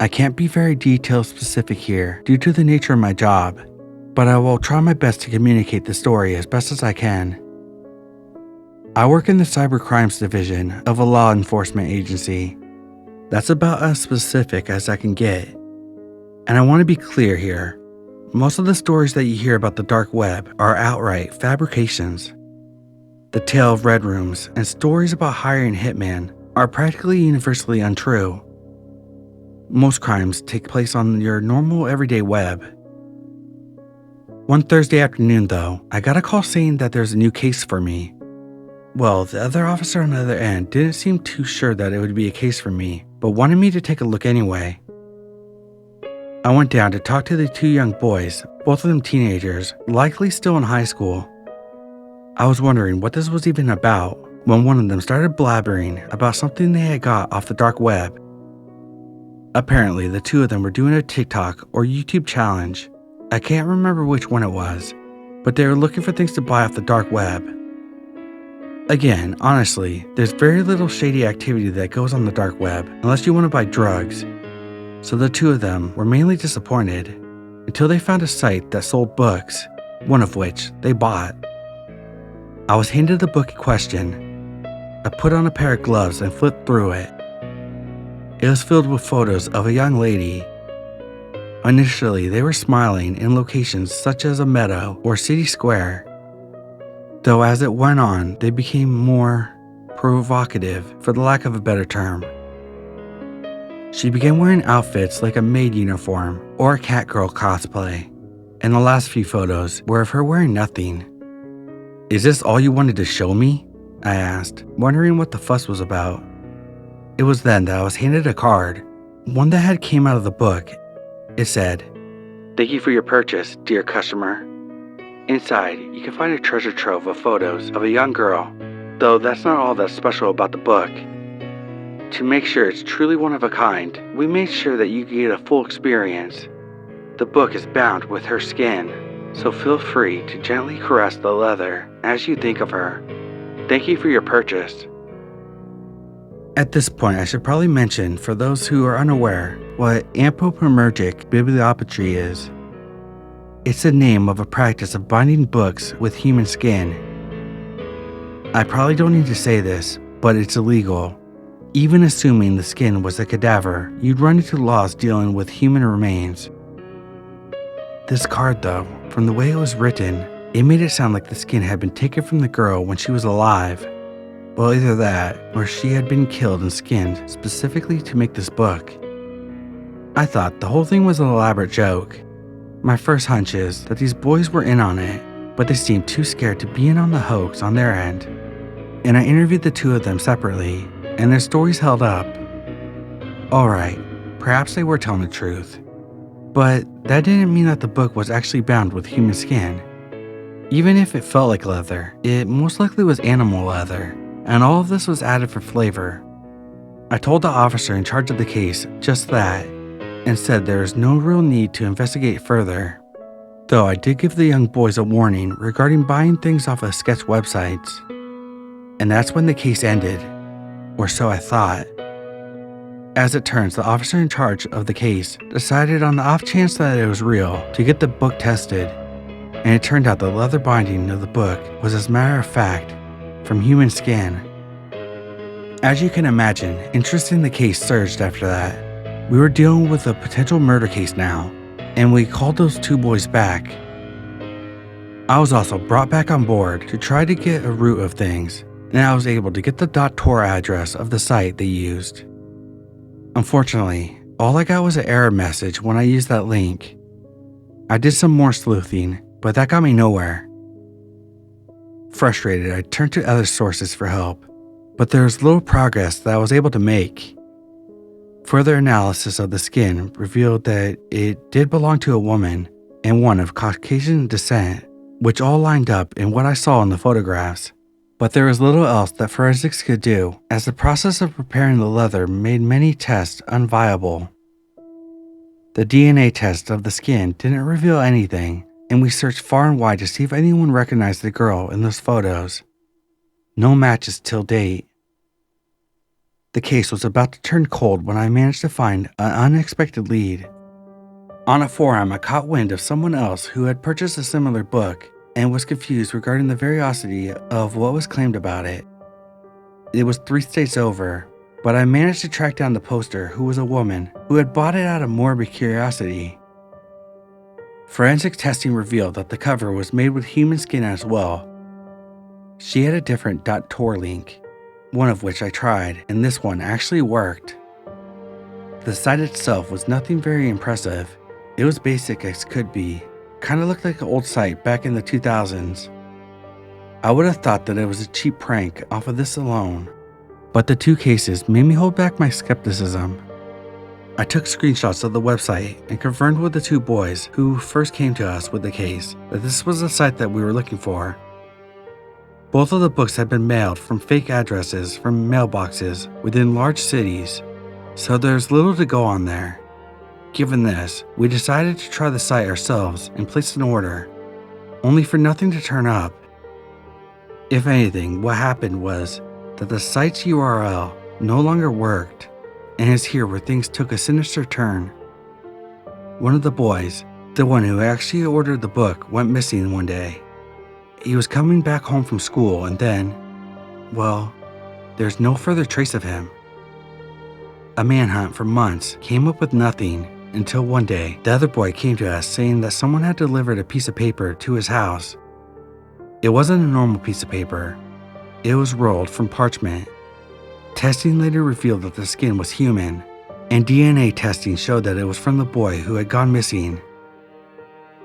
I can't be very detail specific here due to the nature of my job, but I will try my best to communicate the story as best as I can. I work in the cyber crimes division of a law enforcement agency. That's about as specific as I can get. And I want to be clear here. Most of the stories that you hear about the dark web are outright fabrications. The tale of red rooms and stories about hiring hitmen are practically universally untrue. Most crimes take place on your normal everyday web. One Thursday afternoon though, I got a call saying that there's a new case for me. Well, the other officer on the other end didn't seem too sure that it would be a case for me, but wanted me to take a look anyway. I went down to talk to the two young boys, both of them teenagers, likely still in high school. I was wondering what this was even about when one of them started blabbering about something they had got off the dark web. Apparently, the two of them were doing a TikTok or YouTube challenge. I can't remember which one it was, but they were looking for things to buy off the dark web. Again, honestly, there's very little shady activity that goes on the dark web unless you want to buy drugs. So the two of them were mainly disappointed until they found a site that sold books, one of which they bought. I was handed the book in question. I put on a pair of gloves and flipped through it. It was filled with photos of a young lady. Initially, they were smiling in locations such as a meadow or city square. Though as it went on, they became more provocative, for the lack of a better term. She began wearing outfits like a maid uniform or a catgirl cosplay, and the last few photos were of her wearing nothing. "Is this all you wanted to show me?" I asked, wondering what the fuss was about. It was then that I was handed a card, one that had came out of the book. It said, "Thank you for your purchase, dear customer. Inside, you can find a treasure trove of photos of a young girl, though that's not all that's special about the book. To make sure it's truly one of a kind, we made sure that you get a full experience. The book is bound with her skin, so feel free to gently caress the leather as you think of her. Thank you for your purchase." At this point, I should probably mention, for those who are unaware, what anthropomorphic bibliopatry is. It's the name of a practice of binding books with human skin. I probably don't need to say this, but it's illegal. Even assuming the skin was a cadaver, you'd run into laws dealing with human remains. This card though, from the way it was written, it made it sound like the skin had been taken from the girl when she was alive. Well, either that, or she had been killed and skinned specifically to make this book. I thought the whole thing was an elaborate joke. My first hunch is that these boys were in on it, but they seemed too scared to be in on the hoax on their end. And I interviewed the two of them separately, and their stories held up. Alright, perhaps they were telling the truth. But that didn't mean that the book was actually bound with human skin. Even if it felt like leather, it most likely was animal leather, and all of this was added for flavor. I told the officer in charge of the case just that, and said there is no real need to investigate further. Though I did give the young boys a warning regarding buying things off of sketch websites. And that's when the case ended, or so I thought. As it turns, the officer in charge of the case decided on the off chance that it was real to get the book tested, and it turned out the leather binding of the book was, as a matter of fact, from human skin. As you can imagine, interest in the case surged after that. We were dealing with a potential murder case now, and we called those two boys back. I was also brought back on board to try to get a root of things, and I was able to get the .tor address of the site they used. Unfortunately, all I got was an error message when I used that link. I did some more sleuthing, but that got me nowhere. Frustrated, I turned to other sources for help, but there was little progress that I was able to make. Further analysis of the skin revealed that it did belong to a woman and one of Caucasian descent, which all lined up in what I saw in the photographs. But there was little else that forensics could do, as the process of preparing the leather made many tests unviable. The DNA test of the skin didn't reveal anything, and we searched far and wide to see if anyone recognized the girl in those photos. No matches till date. The case was about to turn cold when I managed to find an unexpected lead. On a forum, I caught wind of someone else who had purchased a similar book and was confused regarding the veracity of what was claimed about it. It was 3 states over, but I managed to track down the poster, who was a woman who had bought it out of morbid curiosity. Forensic testing revealed that the cover was made with human skin as well. She had a different .tor link, one of which I tried, and this one actually worked. The site itself was nothing very impressive. It was basic as could be, kinda looked like an old site back in the 2000s. I would have thought that it was a cheap prank off of this alone, but the 2 cases made me hold back my skepticism. I took screenshots of the website and confirmed with the 2 boys who first came to us with the case that this was the site that we were looking for. Both of the books had been mailed from fake addresses from mailboxes within large cities, so there's little to go on there. Given this, we decided to try the site ourselves and place an order, only for nothing to turn up. If anything, what happened was that the site's URL no longer worked, and it's here where things took a sinister turn. One of the boys, the one who actually ordered the book, went missing one day. He was coming back home from school and then, well, there's no further trace of him. A manhunt for months came up with nothing until one day the other boy came to us saying that someone had delivered a piece of paper to his house. It wasn't a normal piece of paper. It was rolled from parchment. Testing later revealed that the skin was human, and DNA testing showed that it was from the boy who had gone missing.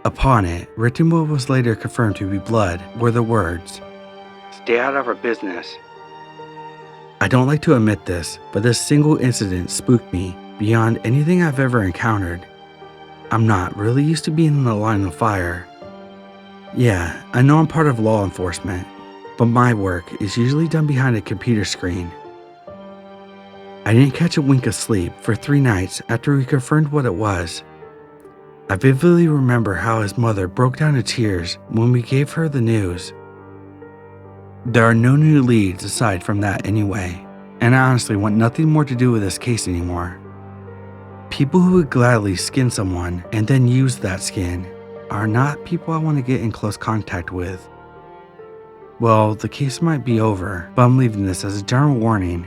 Upon it, written what was later confirmed to be blood, were the words, "Stay out of our business." I don't like to admit this, but this single incident spooked me beyond anything I've ever encountered. I'm not really used to being in the line of fire. Yeah, I know I'm part of law enforcement, but my work is usually done behind a computer screen. I didn't catch a wink of sleep for 3 nights after we confirmed what it was. I vividly remember how his mother broke down in tears when we gave her the news. There are no new leads aside from that anyway, and I honestly want nothing more to do with this case anymore. People who would gladly skin someone and then use that skin are not people I want to get in close contact with. Well, the case might be over, but I'm leaving this as a general warning.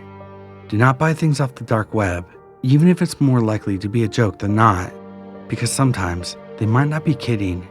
Do not buy things off the dark web, even if it's more likely to be a joke than not, because sometimes they might not be kidding.